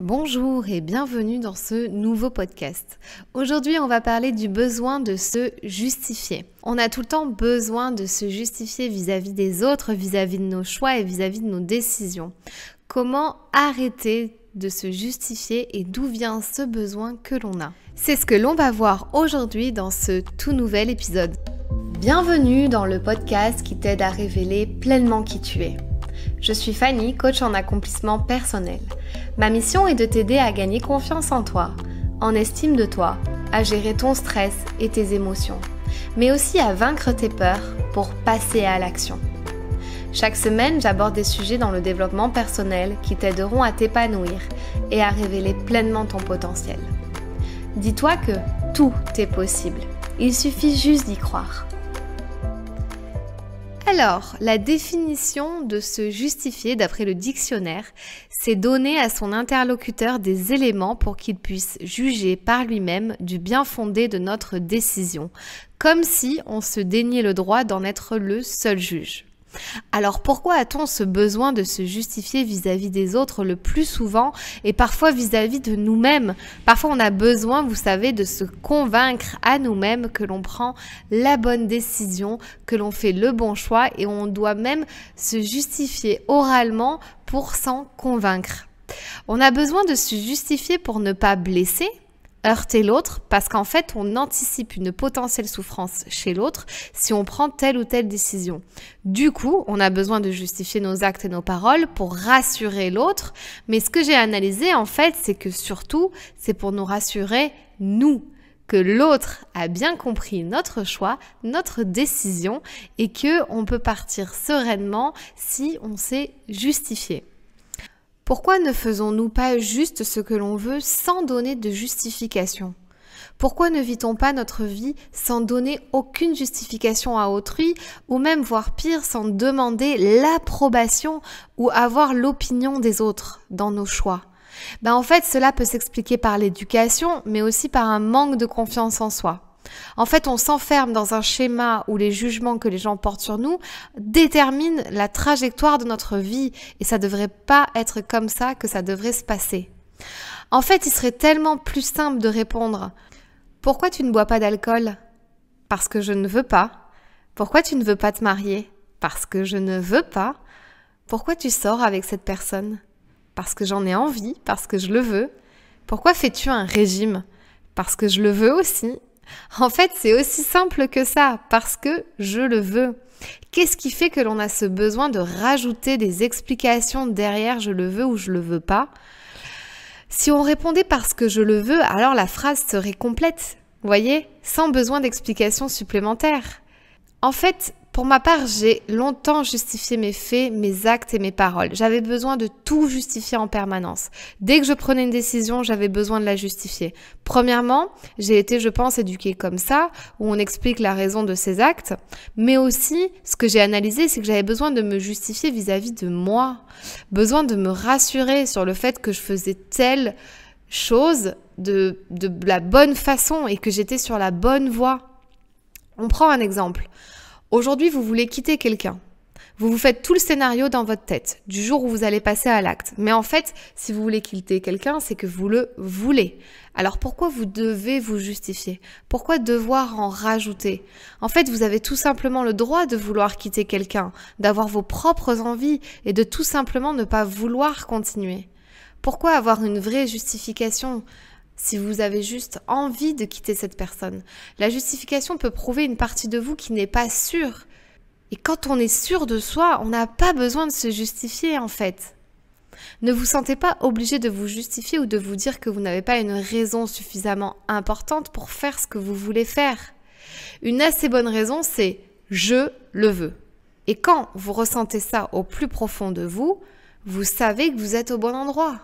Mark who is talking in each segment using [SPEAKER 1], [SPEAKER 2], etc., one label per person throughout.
[SPEAKER 1] Bonjour et bienvenue dans ce nouveau podcast. Aujourd'hui, on va parler du besoin de se justifier. On a tout le temps besoin de se justifier vis-à-vis des autres, vis-à-vis de nos choix et vis-à-vis de nos décisions. Comment arrêter de se justifier et d'où vient ce besoin que l'on a? C'est ce que l'on va voir aujourd'hui dans ce tout nouvel épisode. Bienvenue dans le podcast qui t'aide à révéler pleinement qui tu es. Je suis Fanny, coach en accomplissement personnel. Ma mission est de t'aider à gagner confiance en toi, en estime de toi, à gérer ton stress et tes émotions, mais aussi à vaincre tes peurs pour passer à l'action. Chaque semaine, j'aborde des sujets dans le développement personnel qui t'aideront à t'épanouir et à révéler pleinement ton potentiel. Dis-toi que tout est possible, il suffit juste d'y croire. Alors, la définition de se justifier d'après le dictionnaire, c'est donner à son interlocuteur des éléments pour qu'il puisse juger par lui-même du bien fondé de notre décision, comme si on se déniait le droit d'en être le seul juge. Alors pourquoi a-t-on ce besoin de se justifier vis-à-vis des autres le plus souvent et parfois vis-à-vis de nous-mêmes? Parfois on a besoin, vous savez, de se convaincre à nous-mêmes que l'on prend la bonne décision, que l'on fait le bon choix et on doit même se justifier oralement pour s'en convaincre. On a besoin de se justifier pour ne pas blesser, heurter l'autre, parce qu'en fait, on anticipe une potentielle souffrance chez l'autre si on prend telle ou telle décision. Du coup, on a besoin de justifier nos actes et nos paroles pour rassurer l'autre, mais ce que j'ai analysé, en fait, c'est que surtout, c'est pour nous rassurer, nous, que l'autre a bien compris notre choix, notre décision, et que on peut partir sereinement si on s'est justifié. Pourquoi ne faisons-nous pas juste ce que l'on veut sans donner de justification? Pourquoi ne vit-on pas notre vie sans donner aucune justification à autrui ou même voire pire sans demander l'approbation ou avoir l'opinion des autres dans nos choix? En fait, cela peut s'expliquer par l'éducation mais aussi par un manque de confiance en soi. En fait, on s'enferme dans un schéma où les jugements que les gens portent sur nous déterminent la trajectoire de notre vie et ça devrait pas être comme ça que ça devrait se passer. En fait, il serait tellement plus simple de répondre « Pourquoi tu ne bois pas d'alcool ? Parce que je ne veux pas. Pourquoi tu ne veux pas te marier ? Parce que je ne veux pas. Pourquoi tu sors avec cette personne ? Parce que j'en ai envie, parce que je le veux. Pourquoi fais-tu un régime ? Parce que je le veux aussi. » En fait, c'est aussi simple que ça, parce que je le veux. Qu'est-ce qui fait que l'on a ce besoin de rajouter des explications derrière « je le veux » ou « je le veux pas » ? Si on répondait parce que je le veux, alors la phrase serait complète, voyez, sans besoin d'explications supplémentaires. En fait, pour ma part, j'ai longtemps justifié mes faits, mes actes et mes paroles. J'avais besoin de tout justifier en permanence. Dès que je prenais une décision, j'avais besoin de la justifier. Premièrement, j'ai été, je pense, éduquée comme ça, où on explique la raison de ses actes. Mais aussi, ce que j'ai analysé, c'est que j'avais besoin de me justifier vis-à-vis de moi. Besoin de me rassurer sur le fait que je faisais telle chose de la bonne façon et que j'étais sur la bonne voie. On prend un exemple. Aujourd'hui, vous voulez quitter quelqu'un. Vous vous faites tout le scénario dans votre tête, du jour où vous allez passer à l'acte. Mais en fait, si vous voulez quitter quelqu'un, c'est que vous le voulez. Alors pourquoi vous devez vous justifier? Pourquoi devoir en rajouter? En fait, vous avez tout simplement le droit de vouloir quitter quelqu'un, d'avoir vos propres envies et de tout simplement ne pas vouloir continuer. Pourquoi avoir une vraie justification ? Si vous avez juste envie de quitter cette personne. La justification peut prouver une partie de vous qui n'est pas sûre. Et quand on est sûr de soi, on n'a pas besoin de se justifier en fait. Ne vous sentez pas obligé de vous justifier ou de vous dire que vous n'avez pas une raison suffisamment importante pour faire ce que vous voulez faire. Une assez bonne raison, c'est « je le veux ». Et quand vous ressentez ça au plus profond de vous, vous savez que vous êtes au bon endroit.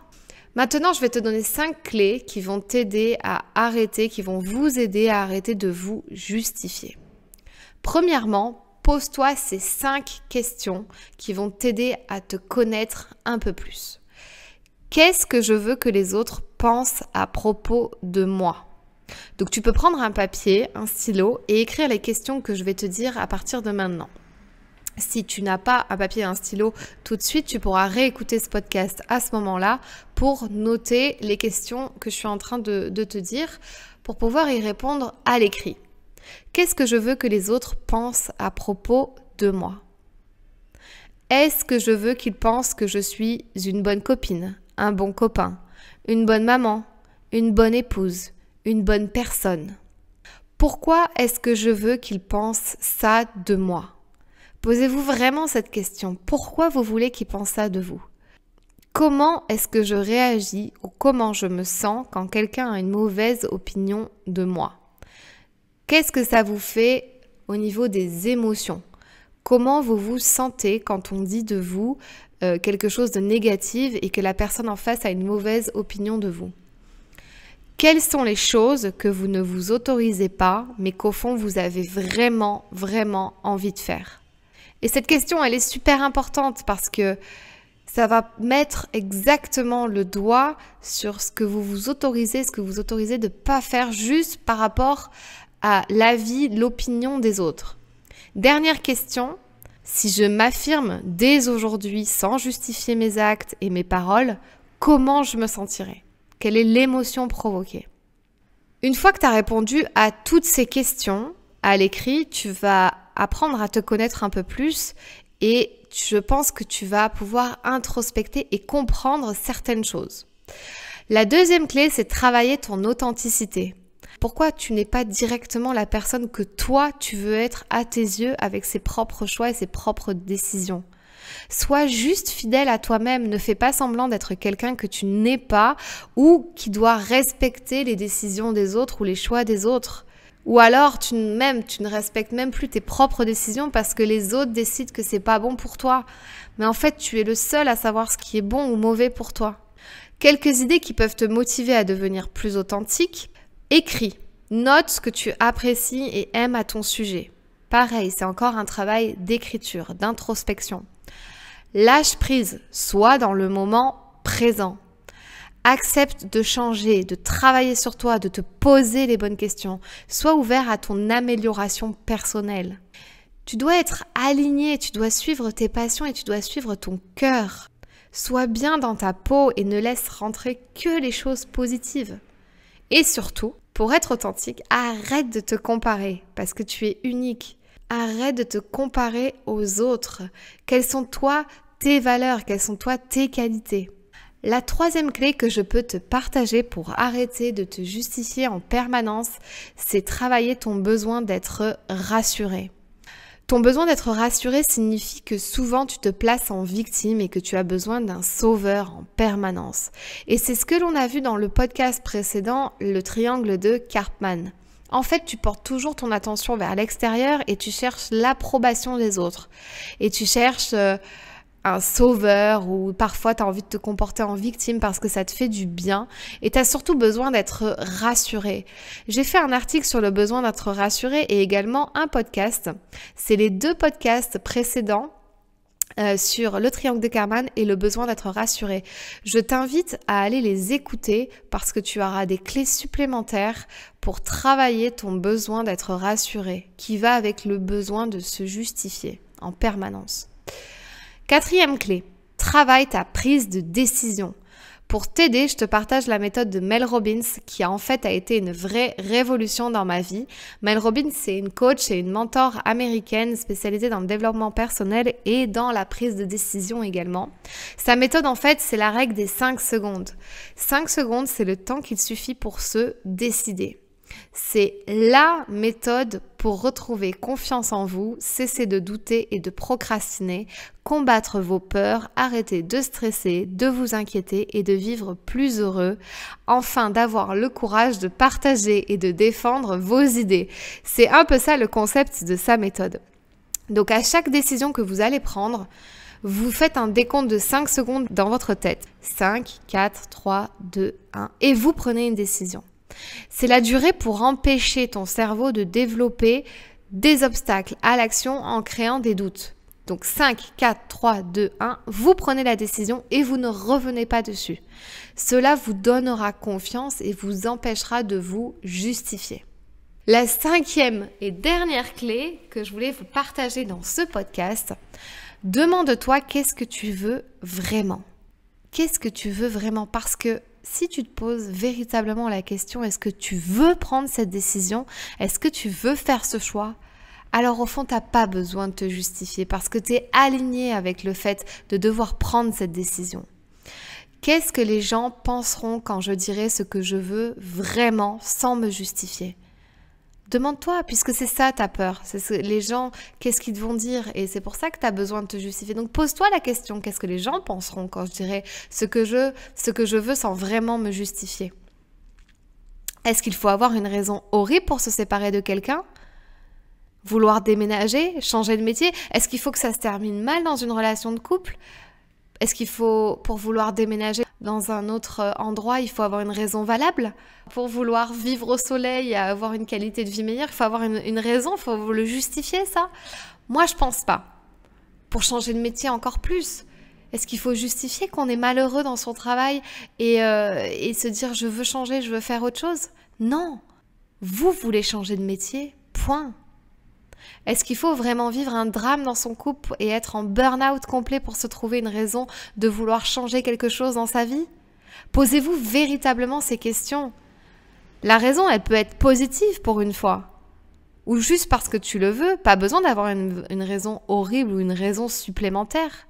[SPEAKER 1] Maintenant, je vais te donner 5 clés qui vont t'aider à arrêter, qui vont vous aider à arrêter de vous justifier. Premièrement, pose-toi ces 5 questions qui vont t'aider à te connaître un peu plus. Qu'est-ce que je veux que les autres pensent à propos de moi ? Donc, tu peux prendre un papier, un stylo et écrire les questions que je vais te dire à partir de maintenant. Si tu n'as pas un papier et un stylo tout de suite, tu pourras réécouter ce podcast à ce moment-là pour noter les questions que je suis en train de te dire pour pouvoir y répondre à l'écrit. Qu'est-ce que je veux que les autres pensent à propos de moi? Est-ce que je veux qu'ils pensent que je suis une bonne copine, un bon copain, une bonne maman, une bonne épouse, une bonne personne? Pourquoi est-ce que je veux qu'ils pensent ça de moi? Posez-vous vraiment cette question. Pourquoi vous voulez qu'ils pensent ça de vous? Comment est-ce que je réagis ou comment je me sens quand quelqu'un a une mauvaise opinion de moi? Qu'est-ce que ça vous fait au niveau des émotions? Comment vous vous sentez quand on dit de vous quelque chose de négatif et que la personne en face a une mauvaise opinion de vous? Quelles sont les choses que vous ne vous autorisez pas, mais qu'au fond vous avez vraiment, vraiment envie de faire? Et cette question, elle est super importante parce que ça va mettre exactement le doigt sur ce que vous vous autorisez, ce que vous autorisez de ne pas faire juste par rapport à l'avis, l'opinion des autres. Dernière question, si je m'affirme dès aujourd'hui sans justifier mes actes et mes paroles, comment je me sentirai? Quelle est l'émotion provoquée? Une fois que tu as répondu à toutes ces questions à l'écrit, tu vas apprendre à te connaître un peu plus et je pense que tu vas pouvoir introspecter et comprendre certaines choses. La deuxième clé, c'est travailler ton authenticité. Pourquoi tu n'es pas directement la personne que toi, tu veux être à tes yeux avec ses propres choix et ses propres décisions? Sois juste fidèle à toi-même, ne fais pas semblant d'être quelqu'un que tu n'es pas ou qui doit respecter les décisions des autres ou les choix des autres. Ou alors, tu ne respectes même plus tes propres décisions parce que les autres décident que c'est pas bon pour toi. Mais en fait, tu es le seul à savoir ce qui est bon ou mauvais pour toi. Quelques idées qui peuvent te motiver à devenir plus authentique. Écris. Note ce que tu apprécies et aimes à ton sujet. Pareil, c'est encore un travail d'écriture, d'introspection. Lâche prise, sois dans le moment présent. Accepte de changer, de travailler sur toi, de te poser les bonnes questions. Sois ouvert à ton amélioration personnelle. Tu dois être aligné, tu dois suivre tes passions et tu dois suivre ton cœur. Sois bien dans ta peau et ne laisse rentrer que les choses positives. Et surtout, pour être authentique, arrête de te comparer parce que tu es unique. Arrête de te comparer aux autres. Quelles sont toi tes valeurs? Quelles sont toi tes qualités? La troisième clé que je peux te partager pour arrêter de te justifier en permanence, c'est travailler ton besoin d'être rassuré. Ton besoin d'être rassuré signifie que souvent tu te places en victime et que tu as besoin d'un sauveur en permanence. Et c'est ce que l'on a vu dans le podcast précédent, le triangle de Karpman. En fait, tu portes toujours ton attention vers l'extérieur et tu cherches l'approbation des autres. Et tu cherches un sauveur ou parfois tu as envie de te comporter en victime parce que ça te fait du bien et tu as surtout besoin d'être rassuré. J'ai fait un article sur le besoin d'être rassuré et également un podcast. C'est les 2 podcasts précédents sur le triangle de Karpman et le besoin d'être rassuré. Je t'invite à aller les écouter parce que tu auras des clés supplémentaires pour travailler ton besoin d'être rassuré qui va avec le besoin de se justifier en permanence. 4e clé, travaille ta prise de décision. Pour t'aider, je te partage la méthode de Mel Robbins qui a été une vraie révolution dans ma vie. Mel Robbins, c'est une coach et une mentor américaine spécialisée dans le développement personnel et dans la prise de décision également. Sa méthode, c'est la règle des 5 secondes. 5 secondes, c'est le temps qu'il suffit pour se décider. C'est la méthode pour retrouver confiance en vous, cesser de douter et de procrastiner, combattre vos peurs, arrêter de stresser, de vous inquiéter et de vivre plus heureux, enfin d'avoir le courage de partager et de défendre vos idées. C'est un peu ça le concept de sa méthode. Donc à chaque décision que vous allez prendre, vous faites un décompte de 5 secondes dans votre tête. 5, 4, 3, 2, 1 et vous prenez une décision. C'est la durée pour empêcher ton cerveau de développer des obstacles à l'action en créant des doutes. Donc 5, 4, 3, 2, 1, vous prenez la décision et vous ne revenez pas dessus. Cela vous donnera confiance et vous empêchera de vous justifier. La 5e et dernière clé que je voulais vous partager dans ce podcast, demande-toi qu'est-ce que tu veux vraiment. Qu'est-ce que tu veux vraiment? Parce que si tu te poses véritablement la question, est-ce que tu veux prendre cette décision? Est-ce que tu veux faire ce choix? Alors au fond, tu n'as pas besoin de te justifier parce que tu es aligné avec le fait de devoir prendre cette décision. Qu'est-ce que les gens penseront quand je dirai ce que je veux vraiment sans me justifier? Demande-toi, puisque c'est ça ta peur. Les gens, qu'est-ce qu'ils vont dire? Et c'est pour ça que tu as besoin de te justifier. Donc pose-toi la question, qu'est-ce que les gens penseront quand je dirai ce que je veux sans vraiment me justifier? Est-ce qu'il faut avoir une raison horrible pour se séparer de quelqu'un? Vouloir déménager? Changer de métier? Est-ce qu'il faut que ça se termine mal dans une relation de couple? Est-ce qu'il faut, pour vouloir déménager dans un autre endroit, il faut avoir une raison valable? Pour vouloir vivre au soleil et avoir une qualité de vie meilleure, il faut avoir une raison, il faut le justifier ça? Moi, je pense pas. Pour changer de métier encore plus. Est-ce qu'il faut justifier qu'on est malheureux dans son travail et se dire je veux changer, je veux faire autre chose? Non. Vous voulez changer de métier, point. Est-ce qu'il faut vraiment vivre un drame dans son couple et être en burn-out complet pour se trouver une raison de vouloir changer quelque chose dans sa vie? Posez-vous véritablement ces questions. La raison, elle peut être positive pour une fois. Ou juste parce que tu le veux, pas besoin d'avoir une raison horrible ou une raison supplémentaire.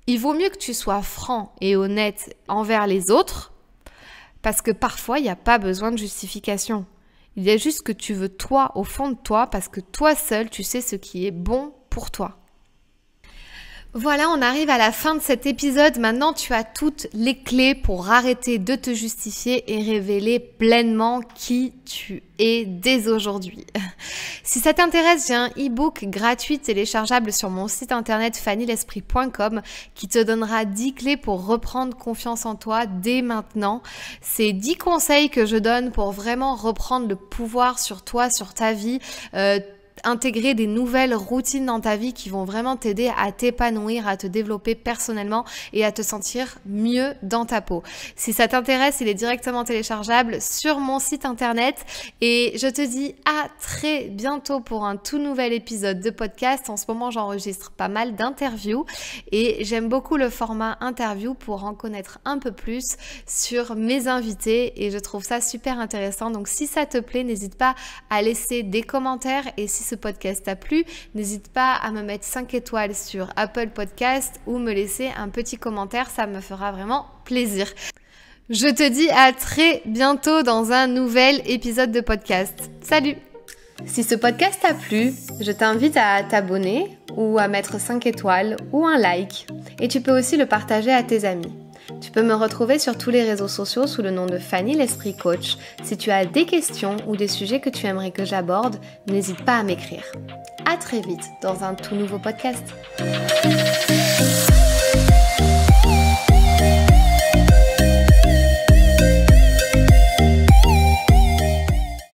[SPEAKER 1] Il vaut mieux que tu sois franc et honnête envers les autres parce que parfois, il n'y a pas besoin de justification. Il y a juste que tu veux toi, au fond de toi, parce que toi seul, tu sais ce qui est bon pour toi. Voilà, on arrive à la fin de cet épisode. Maintenant, tu as toutes les clés pour arrêter de te justifier et révéler pleinement qui tu es dès aujourd'hui. Si ça t'intéresse, j'ai un e-book gratuit téléchargeable sur mon site internet fannylesprit.com qui te donnera 10 clés pour reprendre confiance en toi dès maintenant. C'est 10 conseils que je donne pour vraiment reprendre le pouvoir sur toi, sur ta vie, intégrer des nouvelles routines dans ta vie qui vont vraiment t'aider à t'épanouir, à te développer personnellement et à te sentir mieux dans ta peau. Si ça t'intéresse, il est directement téléchargeable sur mon site internet et je te dis à très bientôt pour un tout nouvel épisode de podcast. En ce moment, j'enregistre pas mal d'interviews et j'aime beaucoup le format interview pour en connaître un peu plus sur mes invités et je trouve ça super intéressant. Donc si ça te plaît, n'hésite pas à laisser des commentaires et si ce podcast t'a plu, n'hésite pas à me mettre 5 étoiles sur Apple Podcast ou me laisser un petit commentaire, ça me fera vraiment plaisir. Je te dis à très bientôt dans un nouvel épisode de podcast. Salut! Si ce podcast t'a plu, je t'invite à t'abonner ou à mettre 5 étoiles ou un like et tu peux aussi le partager à tes amis. Tu peux me retrouver sur tous les réseaux sociaux sous le nom de Fanny l'Esprit Coach. Si tu as des questions ou des sujets que tu aimerais que j'aborde, n'hésite pas à m'écrire. À très vite dans un tout nouveau podcast.